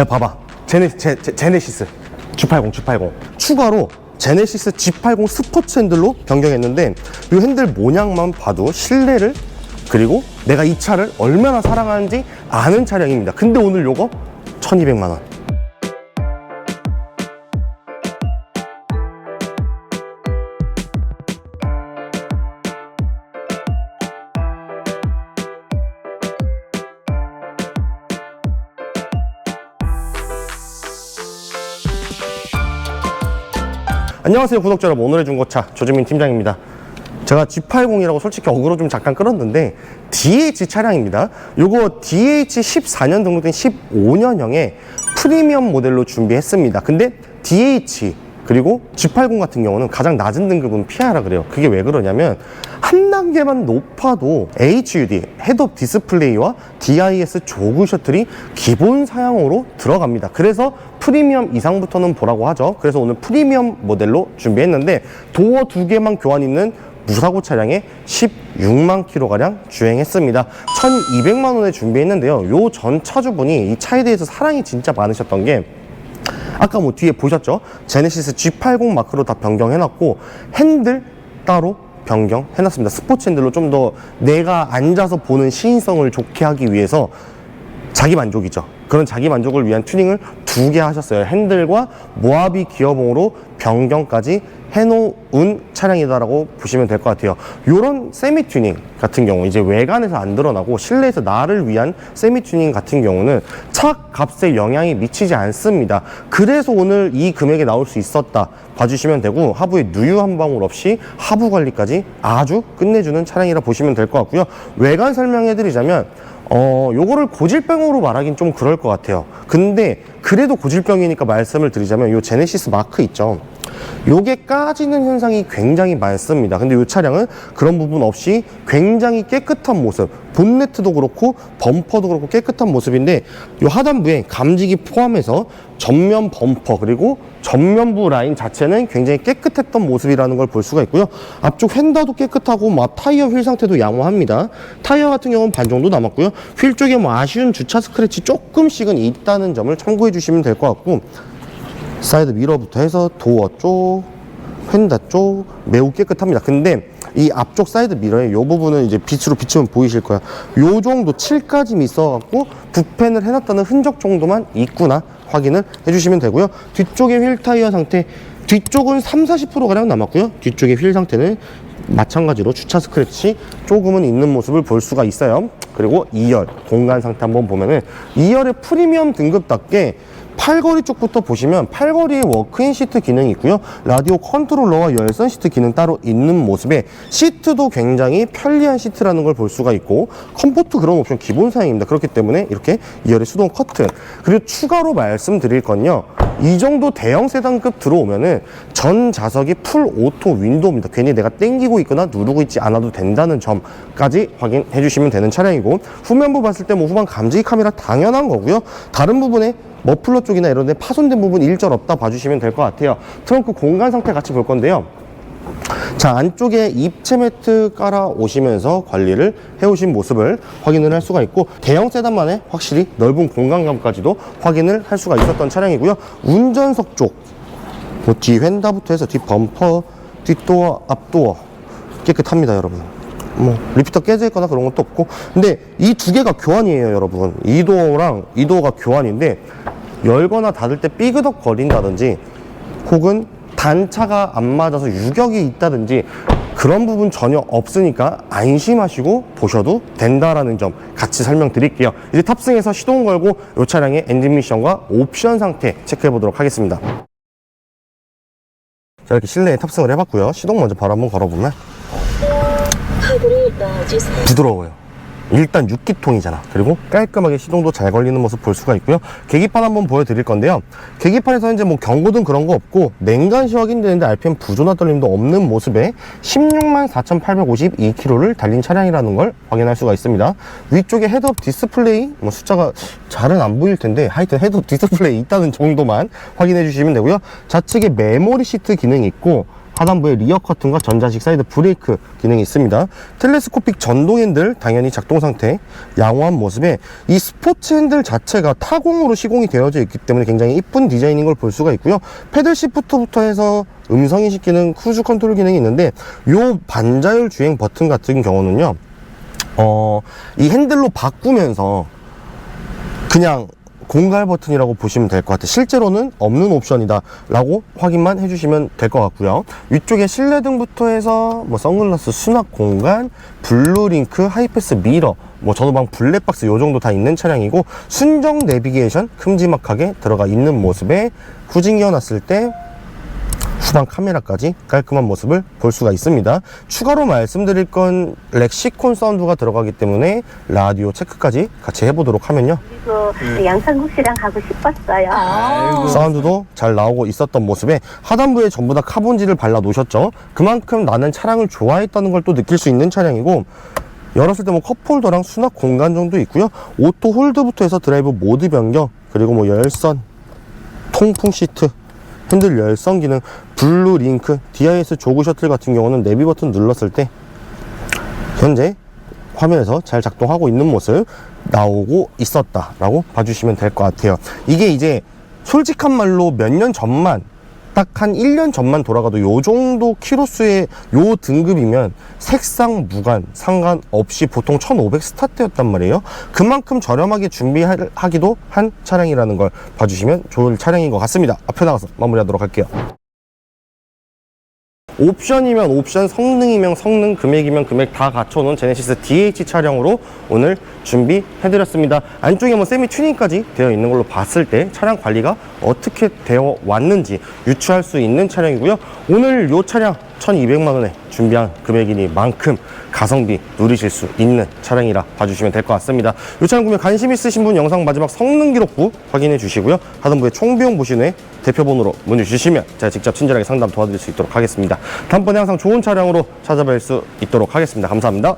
봐봐. 제네시스 G80 추가로 제네시스 G80 스포츠 핸들로 변경했는데 이 핸들 모양만 봐도 실내를 그리고 내가 이 차를 얼마나 사랑하는지 아는 차량입니다. 근데 오늘 요거 1200만 원. 안녕하세요 구독자 여러분, 오늘의 중고차 조재민 팀장입니다. 제가 G80이라고 솔직히 어그로 좀 잠깐 끌었는데 DH 차량입니다. 요거 DH 14년 등록된 15년형의 프리미엄 모델로 준비했습니다. 근데 DH 그리고 G80 같은 경우는 가장 낮은 등급은 피하라 그래요. 그게 왜 그러냐면 한 단계만 높아도 HUD, 헤드업 디스플레이와 DIS 조그 셔틀이 기본 사양으로 들어갑니다. 그래서 프리미엄 이상부터는 보라고 하죠. 그래서 오늘 프리미엄 모델로 준비했는데 도어 2개만 교환 있는 무사고 차량에 16만 킬로가량 주행했습니다. 1200만 원에 준비했는데요. 요 전 차주분이 이 차에 대해서 사랑이 진짜 많으셨던 게 아까 뭐 뒤에 보셨죠? 제네시스 G80 마크로 다 변경해놨고 핸들 따로 변경해놨습니다. 스포츠 핸들로 좀 더 내가 앉아서 보는 시인성을 좋게 하기 위해서 자기 만족이죠. 그런 자기 만족을 위한 튜닝을 2개 하셨어요. 핸들과 모하비 기어봉으로 변경까지 해놓은 차량이다라고 보시면 될 것 같아요. 요런 세미 튜닝 같은 경우 이제 외관에서 안 드러나고 실내에서 나를 위한 세미 튜닝 같은 경우는 차 값에 영향이 미치지 않습니다. 그래서 오늘 이 금액에 나올 수 있었다 봐주시면 되고, 하부에 누유 한 방울 없이 하부 관리까지 아주 끝내주는 차량이라 보시면 될 것 같고요. 외관 설명해 드리자면 요거를 고질병으로 말하긴 좀 그럴 것 같아요. 근데 그래도 고질병이니까 말씀을 드리자면 요 제네시스 마크 있죠. 요게 까지는 현상이 굉장히 많습니다. 근데 이 차량은 그런 부분 없이 굉장히 깨끗한 모습, 본네트도 그렇고 범퍼도 그렇고 깨끗한 모습인데 이 하단부에 감지기 포함해서 전면 범퍼 그리고 전면부 라인 자체는 굉장히 깨끗했던 모습이라는 걸 볼 수가 있고요. 앞쪽 휀다도 깨끗하고 뭐 앞 타이어 휠 상태도 양호합니다. 타이어 같은 경우는 반 정도 남았고요. 휠 쪽에 뭐 아쉬운 주차 스크래치 조금씩은 있다는 점을 참고해 주시면 될 것 같고, 사이드 미러부터 해서 도어 쪽, 휀다 쪽 매우 깨끗합니다. 근데 이 앞쪽 사이드 미러의 이 부분은 이제 빛으로 비추면 보이실 거야. 요 정도 칠까짐이 있어갖고 붓펜을 해놨다는 흔적 정도만 있구나 확인을 해주시면 되고요. 뒤쪽의 휠 타이어 상태, 뒤쪽은 30-40%가량 남았고요. 뒤쪽의 휠 상태는 마찬가지로 주차 스크래치 조금은 있는 모습을 볼 수가 있어요. 그리고 2열 공간 상태 한번 보면은 2열의 프리미엄 등급답게 팔걸이 쪽부터 보시면 팔걸이에 워크인 시트 기능이 있고요. 라디오 컨트롤러와 열선 시트 기능 따로 있는 모습에 시트도 굉장히 편리한 시트라는 걸 볼 수가 있고, 컴포트 그런 옵션 기본 사양입니다. 그렇기 때문에 이렇게 2열의 수동 커튼, 그리고 추가로 말씀드릴 건요, 이 정도 대형 세단급 들어오면은 전 좌석이 풀 오토 윈도우입니다. 괜히 내가 땡기고 있거나 누르고 있지 않아도 된다는 점까지 확인해 주시면 되는 차량이고, 후면부 봤을 때 뭐 후방 감지기 카메라 당연한 거고요. 다른 부분에 머플러 쪽이나 이런 데 파손된 부분 일절 없다 봐주시면 될 것 같아요. 트렁크 공간 상태 같이 볼 건데요. 자, 안쪽에 입체 매트 깔아 오시면서 관리를 해오신 모습을 확인을 할 수가 있고, 대형 세단만의 확실히 넓은 공간감까지도 확인을 할 수가 있었던 차량이고요. 운전석 쪽, 뭐 뒤 휀다부터 해서 뒷 범퍼, 뒷도어, 앞도어 깨끗합니다, 여러분. 뭐 리피터 깨져 있거나 그런 것도 없고, 근데 이 2개가 교환이에요, 여러분. 이 도어랑 이 도어가 교환인데 열거나 닫을 때 삐그덕 거린다든지 혹은 단차가 안 맞아서 유격이 있다든지 그런 부분 전혀 없으니까 안심하시고 보셔도 된다라는 점 같이 설명드릴게요. 이제 탑승해서 시동 걸고 이 차량의 엔진 미션과 옵션 상태 체크해 보도록 하겠습니다. 자, 이렇게 실내에 탑승을 해봤고요. 시동 먼저 바로 한번 걸어보면 부드러워요. 일단 6기통이잖아. 그리고 깔끔하게 시동도 잘 걸리는 모습 볼 수가 있고요. 계기판 한번 보여드릴 건데요. 계기판에서 이제 뭐 경고등 그런 거 없고 냉간시 확인되는데 RPM 부조나 떨림도 없는 모습에 164,852km를 달린 차량이라는 걸 확인할 수가 있습니다. 위쪽에 헤드업 디스플레이, 뭐 숫자가 잘은 안 보일 텐데 하여튼 헤드업 디스플레이 있다는 정도만 확인해 주시면 되고요. 좌측에 메모리 시트 기능이 있고, 하단부에 리어 커튼과 전자식 사이드 브레이크 기능이 있습니다. 텔레스코픽 전동 핸들 당연히 작동 상태, 양호한 모습에 이 스포츠 핸들 자체가 타공으로 시공이 되어져 있기 때문에 굉장히 이쁜 디자인인 걸 볼 수가 있고요. 패들 시프트부터 해서 음성인식 기능, 크루즈 컨트롤 기능이 있는데 요 반자율 주행 버튼 같은 경우는요, 이 핸들로 바꾸면서 그냥 공갈 버튼이라고 보시면 될 것 같아요. 실제로는 없는 옵션이다 라고 확인만 해주시면 될 것 같고요. 위쪽에 실내등부터 해서 뭐 선글라스 수납 공간, 블루링크, 하이패스 미러, 뭐 전후방 블랙박스 요 정도 다 있는 차량이고, 순정 내비게이션 큼지막하게 들어가 있는 모습에 후진기어 놨을 때 후방 카메라까지 깔끔한 모습을 볼 수가 있습니다. 추가로 말씀드릴 건 렉시콘 사운드가 들어가기 때문에 라디오 체크까지 같이 해보도록 하면요, 그리고 양상국 씨랑 가고 싶었어요. 사운드도 잘 나오고 있었던 모습에 하단부에 전부 다 카본지를 발라 놓으셨죠. 그만큼 나는 차량을 좋아했다는 걸 또 느낄 수 있는 차량이고, 열었을 때 뭐 컵홀더랑 수납 공간 정도 있고요. 오토 홀드부터 해서 드라이브 모드 변경, 그리고 뭐 열선, 통풍 시트, 핸들 열선 기능, 블루 링크, DIS 조그 셔틀 같은 경우는 내비 버튼 눌렀을 때 현재 화면에서 잘 작동하고 있는 모습 나오고 있었다라고 봐주시면 될 것 같아요. 이게 이제 솔직한 말로 몇 년 전만, 딱 한 1년 전만 돌아가도 요 정도 키로수의 요 등급이면 색상 무관 상관없이 보통 1500 스타트였단 말이에요. 그만큼 저렴하게 준비하기도 한 차량이라는 걸 봐주시면 좋을 차량인 것 같습니다. 앞에 나가서 마무리하도록 할게요. 옵션이면 옵션, 성능이면 성능, 금액이면 금액 다 갖춰놓은 제네시스 DH 차량으로 오늘 준비해드렸습니다. 안쪽에 뭐 세미 튜닝까지 되어 있는 걸로 봤을 때 차량 관리가 어떻게 되어 왔는지 유추할 수 있는 차량이고요. 오늘 이 차량 1200만원에 준비한 금액이니만큼 가성비 누리실 수 있는 차량이라 봐주시면 될 것 같습니다. 이 차량 구매 관심 있으신 분 영상 마지막 성능 기록부 확인해 주시고요. 하단부에 총비용 보신 후에 대표번호로 문의 주시면 제가 직접 친절하게 상담 도와드릴 수 있도록 하겠습니다. 다음번에 항상 좋은 차량으로 찾아뵐 수 있도록 하겠습니다. 감사합니다.